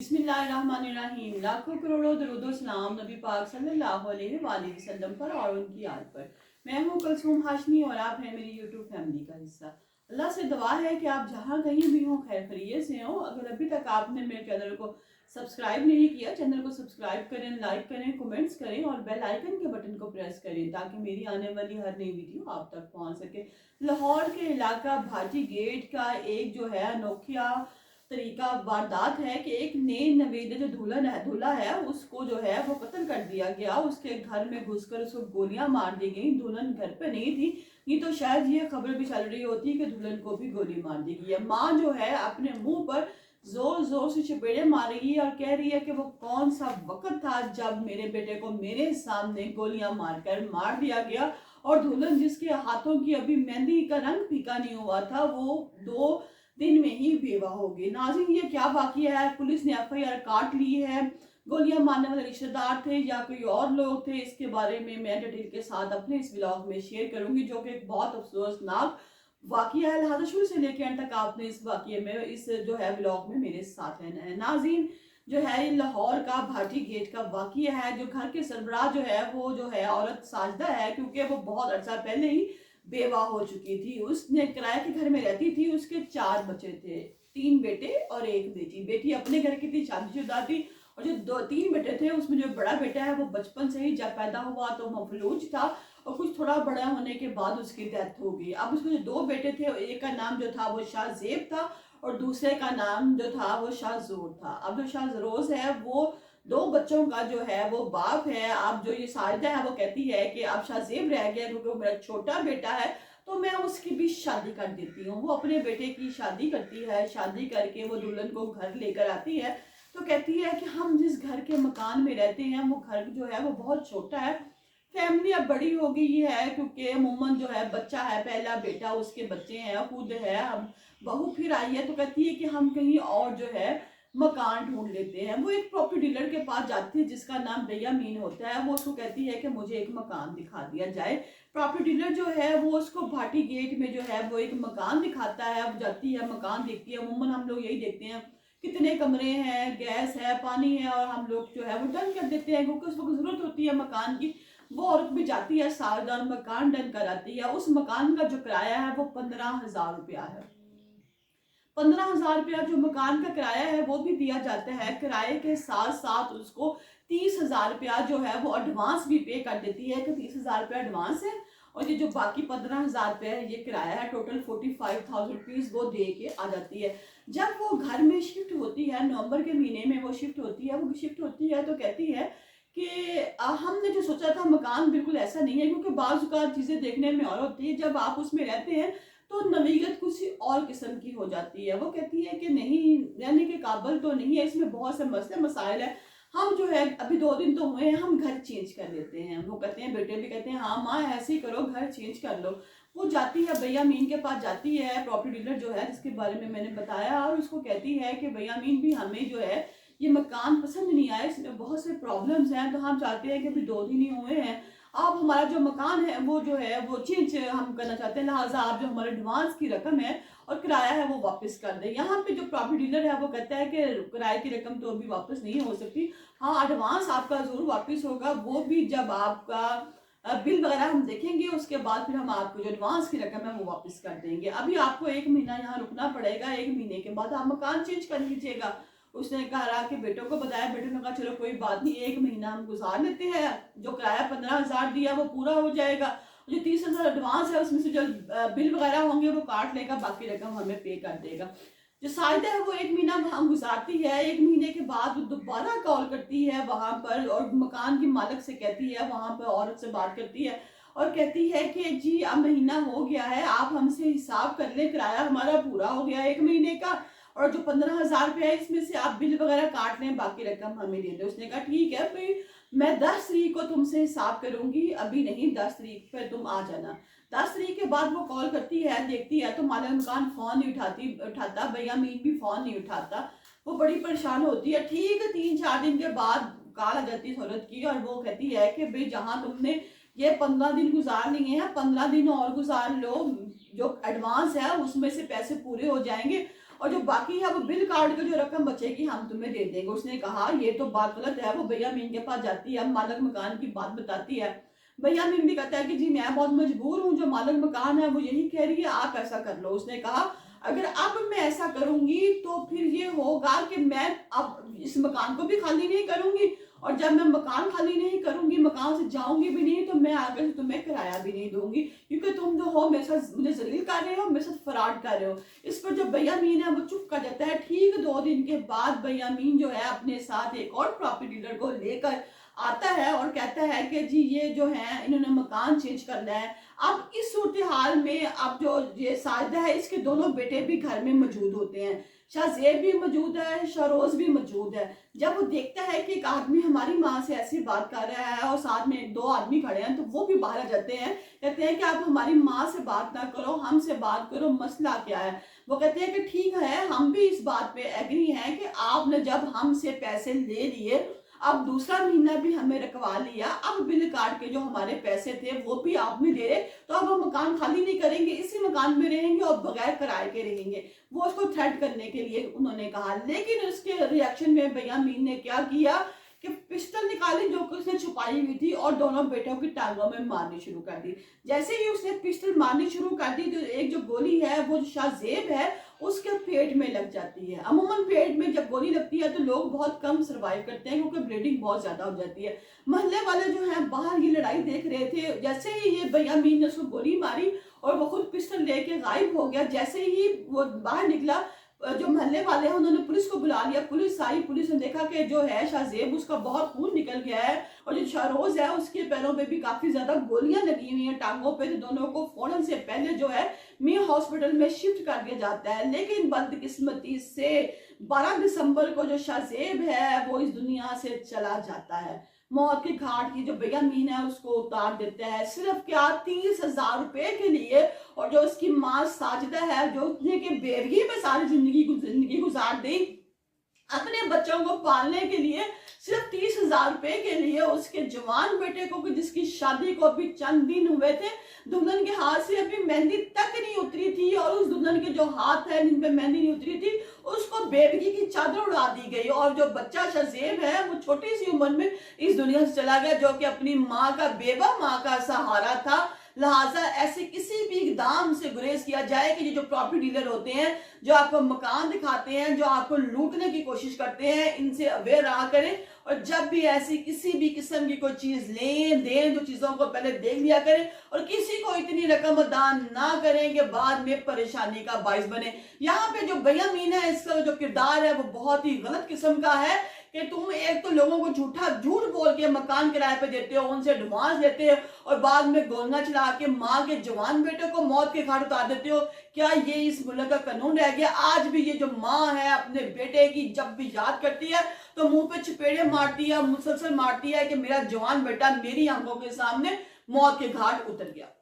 बिस्मिल्लाहिर्रहमानिर्रहीम। लाखों करोड़ों दरूदो सलाम नबी पाक सल्लल्लाहु अलैहि वसल्लम पर और उनकी याद पर। मैं हूँ कुलसूम हाशमी और आप हैं मेरी यूट्यूब फैमिली का हिस्सा। अल्लाह से दुआ है कि आप जहाँ कहीं भी हों खैर खैरियत से हों। अगर अभी तक आपने मेरे चैनल को सब्सक्राइब नहीं किया, चैनल को सब्सक्राइब करें, लाइक करें, कमेंट्स करें और बेल आइकन के बटन को प्रेस करें ताकि मेरी आने वाली हर नई वीडियो आप तक पहुँच सके। लाहौर के इलाका भाटी गेट का एक जो है अनोखा तरीका वारदात है कि एक नए नवेद जो दूल्हा है उसको जो है वो कत्ल कर दिया गया। उसके घर में घुसकर उसको गोलियां मार दी गई। दुल्हन घर पे नहीं थी, नहीं तो शायद ये खबर भी चल रही होती कि दुल्हन को भी गोली मार दी गई है। माँ जो है अपने मुंह पर जोर जोर से चपेड़े मार रही है और कह रही है कि वो कौन सा वक्त था जब मेरे बेटे को मेरे सामने गोलियां मारकर मार दिया गया। और दुल्हन जिसके हाथों की अभी मेहंदी का रंग फीका नहीं हुआ था वो 2 दिन में ही बेवा हो गई। नाज़रीन, ये क्या वाकया है? पुलिस ने एफआईआर काट ली है। गोलियां मारने वाले रिश्तेदार थे या कोई और लोग थे, इसके बारे में मैं डिटेल के साथ अपने इस व्लॉग में शेयर करूंगी, जो कि एक बहुत अफसोसनाक वाकया है। लिहाजा शुरू से लेकर अंत तक आपने इस वाकये में इस जो है व्लॉग में मेरे साथ रहना है। नाज़रीन, जो है ये लाहौर का भाटी गेट का वाकया है। जो घर के सरबराह जो है वो जो है औरत साजिदा है, क्योंकि वो बहुत अर्सा पहले ही बेवा हो चुकी थी। उसने किराए के घर में रहती थी। उसके 4 बच्चे थे, 3 बेटे और 1 बेटी। बेटी अपने घर की थी, शादीशुदा थी। और जो 3 बेटे थे उसमें जो बड़ा बेटा है वो बचपन से ही जब पैदा हुआ तो मफलूज था और कुछ थोड़ा बड़ा होने के बाद उसकी डेथ हो गई। अब उसमें जो 2 बेटे थे, एक का नाम जो था वो शाहजेब था और दूसरे का नाम जो था वो शाहजोर था। अब जो शाहजरोज है वो 2 बच्चों का जो है वो बाप है। अब जो ये साजिदा है वो कहती है कि अब शाहजेब रह गया क्योंकि वो मेरा छोटा बेटा है, तो मैं उसकी भी शादी कर देती हूँ। वो अपने बेटे की शादी करती है। शादी करके वो दुल्हन को घर लेकर आती है। तो कहती है कि हम जिस घर के मकान में रहते हैं वो घर जो है वो बहुत छोटा है। फैमिली अब बड़ी हो गई है क्योंकि अमूमन जो है बच्चा है, पहला बेटा, उसके बच्चे हैं, खुद है, अब बहू फिर आई है। तो कहती है कि हम कहीं और जो है मकान ढूंढ लेते हैं। वो एक प्रॉपर्टी डीलर के पास जाती है जिसका नाम दयामीन होता है। वो उसको कहती है कि मुझे एक मकान दिखा दिया जाए। प्रॉपर्टी डीलर जो है वो उसको भाटी गेट में जो है वो एक मकान दिखाता है। वो जाती है, मकान देखती है। अमूमन हम लोग यही देखते हैं कितने कमरे हैं, गैस है, पानी है, और हम लोग जो है वो डन कर देते हैं क्योंकि उस वक्त जरूरत होती है मकान की। वो औरत भी जाती है, सालदार मकान डन कराती है। उस मकान का जो किराया है वो 15,000 रुपया है। 15,000 रुपया जो मकान का किराया है वो भी दिया जाता है। किराए के साथ साथ उसको 30,000 रुपया जो है वो एडवांस भी पे कर देती है कि 30,000 रुपया एडवांस है और ये जो बाकी 15,000 रुपया है ये किराया है। टोटल 45,000 रुपीज वो दे के आ जाती है। जब वो घर में शिफ्ट होती है, नवंबर के महीने में वो शिफ्ट होती है तो कहती है कि हमने जो सोचा था मकान बिल्कुल ऐसा नहीं है, क्योंकि बाज़ चीज़ें देखने में और होती है, जब आप उसमें रहते हैं तो नवीयत कुछ और किस्म की हो जाती है। वो कहती है कि नहीं, रहने के काबिल तो नहीं है, इसमें बहुत से मसले मसाइल है। हम जो है अभी 2 दिन तो हुए हैं, हम घर चेंज कर लेते हैं। वो कहते हैं, बेटे भी कहते हैं हाँ माँ ऐसे ही करो, घर चेंज कर लो। वो जाती है बयामीन के पास, जाती है प्रॉपर्टी डीलर जो है जिसके बारे में मैंने बताया, और उसको कहती है कि बयामीन भी हमें जो है ये मकान पसंद नहीं आया, इसमें बहुत से प्रॉब्लम्स हैं, तो हम चाहते हैं कि अभी 2 दिन ही हुए हैं, आप हमारा जो मकान है वो जो है वो चेंज हम करना चाहते हैं। लिहाजा आप जो हमारे एडवांस की रकम है और किराया है वो वापस कर दें। यहाँ पे जो प्रॉपर्टी डीलर है वो कहता है कि किराए की रकम तो अभी वापस नहीं हो सकती, हाँ एडवांस आपका जरूर वापस होगा, वो भी जब आपका बिल वगैरह हम देखेंगे उसके बाद फिर हम आपको जो एडवांस की रकम है वो वापस कर देंगे। अभी आपको 1 महीना यहाँ रुकना पड़ेगा, 1 महीने के बाद आप मकान चेंज कर लीजिएगा। उसने कहा कि बेटों को बताया, बेटों ने कहा चलो कोई बात नहीं, 1 महीना हम गुजार लेते हैं, जो किराया 15,000 दिया वो पूरा हो जाएगा, जो 30,000 एडवांस है उसमें से जो बिल वगैरह होंगे वो काट लेगा, बाकी रकम हमें पे कर देगा। जो साइदा है वो 1 महीना वहाँ गुजारती है। 1 महीने के बाद वो दोबारा कॉल करती है वहां पर और मकान की मालिक से कहती है, वहां पर औरत से बात करती है और कहती है कि जी अब महीना हो गया है, आप हमसे हिसाब कर ले, किराया हमारा पूरा हो गया 1 महीने का, और जो 15,000 रुपया है इसमें से आप बिल वगैरह काट लें, बाकी रकम हमें दे दो। उसने कहा ठीक है भाई, मैं 10 तारीख को तुमसे हिसाब करूंगी, अभी नहीं, 10 तारीख पर तुम आ जाना। 10 तारीख के बाद वो कॉल करती है, देखती है तो मालिक मकान फोन नहीं उठाता, बयामीन भी फोन नहीं उठाता। वो बड़ी परेशान होती है। ठीक 3-4 दिन के बाद कॉल आ जाती है औरत की और वो कहती है कि भाई जहाँ तुमने ये 15 दिन गुजार लिए हैं, 15 दिन और गुजार लो, जो एडवांस है उसमें से पैसे पूरे हो जाएंगे और जो बाकी है वो बिल काट के जो रकम बचेगी हम तुम्हें दे देंगे। उसने कहा ये तो बात गलत है। वो भैया मीन के पास जाती है, मालिक मकान की बात बताती है। भैया मीन भी कहता है कि जी मैं बहुत मजबूर हूँ, जो मालिक मकान है वो यही कह रही है, आप ऐसा कर लो। उसने कहा अगर अब मैं ऐसा करूंगी तो फिर ये होगा कि मैं अब इस मकान को भी खाली नहीं करूंगी, और जब मैं मकान खाली नहीं करूंगी, मकान से जाऊंगी भी नहीं, तो मैं आगे से तुम्हें किराया भी नहीं दूंगी, क्योंकि तुम जो हो मेरे साथ मुझे जलील कर रहे हो, मेरे साथ फ्रॉड कर रहे हो। इस पर जो भैया मीन है वो चुप कर जाता है। ठीक 2 दिन के बाद भैया मीन जो है अपने साथ एक और प्रॉपर्टी डीलर को लेकर आता है और कहता है कि जी ये जो है इन्होंने मकान चेंज करना है। अब इस सूरत हाल में अब जो ये साजिदा है इसके दोनों बेटे भी घर में मौजूद होते हैं। शाहजेब भी मौजूद है, शहरोज भी मौजूद है। जब वो देखता है कि एक आदमी हमारी माँ से ऐसी बात कर रहा है और साथ में 2 आदमी खड़े हैं, तो वो भी बाहर आ जाते हैं। कहते हैं कि आप हमारी माँ से बात ना करो, हमसे बात करो, मसला क्या है। वो कहते हैं कि ठीक है, हम भी इस बात पे एग्री हैं कि आपने जब हमसे पैसे ले लिए, अब दूसरा महीना भी हमें रखवा लिया, अब बिल काट के जो हमारे पैसे थे वो भी आप में दे रहे, तो अब हम मकान खाली नहीं करेंगे, इसी मकान में रहेंगे और बगैर किराए के रहेंगे। वो उसको थ्रेट करने के लिए उन्होंने कहा। लेकिन उसके रिएक्शन में भैया मीन ने क्या किया कि पिस्टल निकाली जो कि उसने छुपाई हुई थी और दोनों बेटों की टांगों में मारनी शुरू कर दी। जैसे ही उसने पिस्टल मारनी शुरू कर दी तो एक जो गोली है वो शाहजेब है उसके पेट में लग जाती है। अमूमन पेट में जब गोली लगती है तो लोग बहुत कम सर्वाइव करते हैं क्योंकि ब्लीडिंग बहुत ज्यादा हो जाती है। मोहल्ले वाले जो है बाहर ये लड़ाई देख रहे थे। जैसे ही ये भैया मीन ने उसको गोली मारी और वो खुद पिस्टल लेके गायब हो गया। जैसे ही वो बाहर निकला, जो मोहल्ले वाले हैं उन्होंने पुलिस को बुला लिया। पुलिस आई, पुलिस ने देखा कि जो है शाहजेब उसका बहुत खून निकल गया है और जो शहरोज है उसके पैरों पे भी काफी ज्यादा गोलियां लगी हुई हैं टांगों पे। तो दोनों को फौरन से पहले जो है मियां हॉस्पिटल में शिफ्ट कर दिया जाता है। लेकिन बदकिस्मती से 12 दिसंबर को जो शाहजेब है वो इस दुनिया से चला जाता है। मौत के घाट की जो भैया मीन है उसको उतार देता है, सिर्फ क्या 30,000 रुपए के लिए। और जो उसकी माँ साजिदा है जो उसने के बेवगी में सारी जिंदगी गुजार दी, अपने बच्चों को पालने के लिए सिर्फ 30,000 रुपए के लिए उसके जवान बेटे को, जिसकी शादी को अभी चंद दिन हुए थे, दुल्हन के हाथ से अभी मेहंदी तक नहीं उतरी थी और उस दुल्हन के जो हाथ है जिन पे मेहंदी नहीं उतरी थी उसको बेवगी की चादर उड़ा दी गई। और जो बच्चा शाहजेब है वो छोटी सी उम्र में इस दुनिया से चला गया, जो कि अपनी माँ का बेवा माँ का सहारा था। लिहाजा ऐसे किसी भी इकदाम से गुरेज किया जाए कि ये जो प्रॉपर्टी डीलर होते हैं जो आपको मकान दिखाते हैं, जो आपको लूटने की कोशिश करते हैं, इनसे अवेयर रहा करें। और जब भी ऐसी किसी भी किस्म की कोई चीज लें दें तो चीजों को पहले देख लिया करें और किसी को इतनी रकम दान ना करें कि बाद में परेशानी का बाइस बने। यहाँ पे जो भैया मीन है इसका जो किरदार है वो बहुत ही गलत किस्म का है कि तुम एक तो लोगों को झूठ बोल के मकान किराए पे देते हो, उनसे एडवांस लेते हो और बाद में गोलियां चला के माँ के जवान बेटे को मौत के घाट उतार देते हो। क्या ये इस मुल्क का कानून रह गया? आज भी ये जो माँ है अपने बेटे की जब भी याद करती है तो मुंह पे चपेड़े मारती है, मुसलसल मारती है कि मेरा जवान बेटा मेरी आंखों के सामने मौत के घाट उतर गया।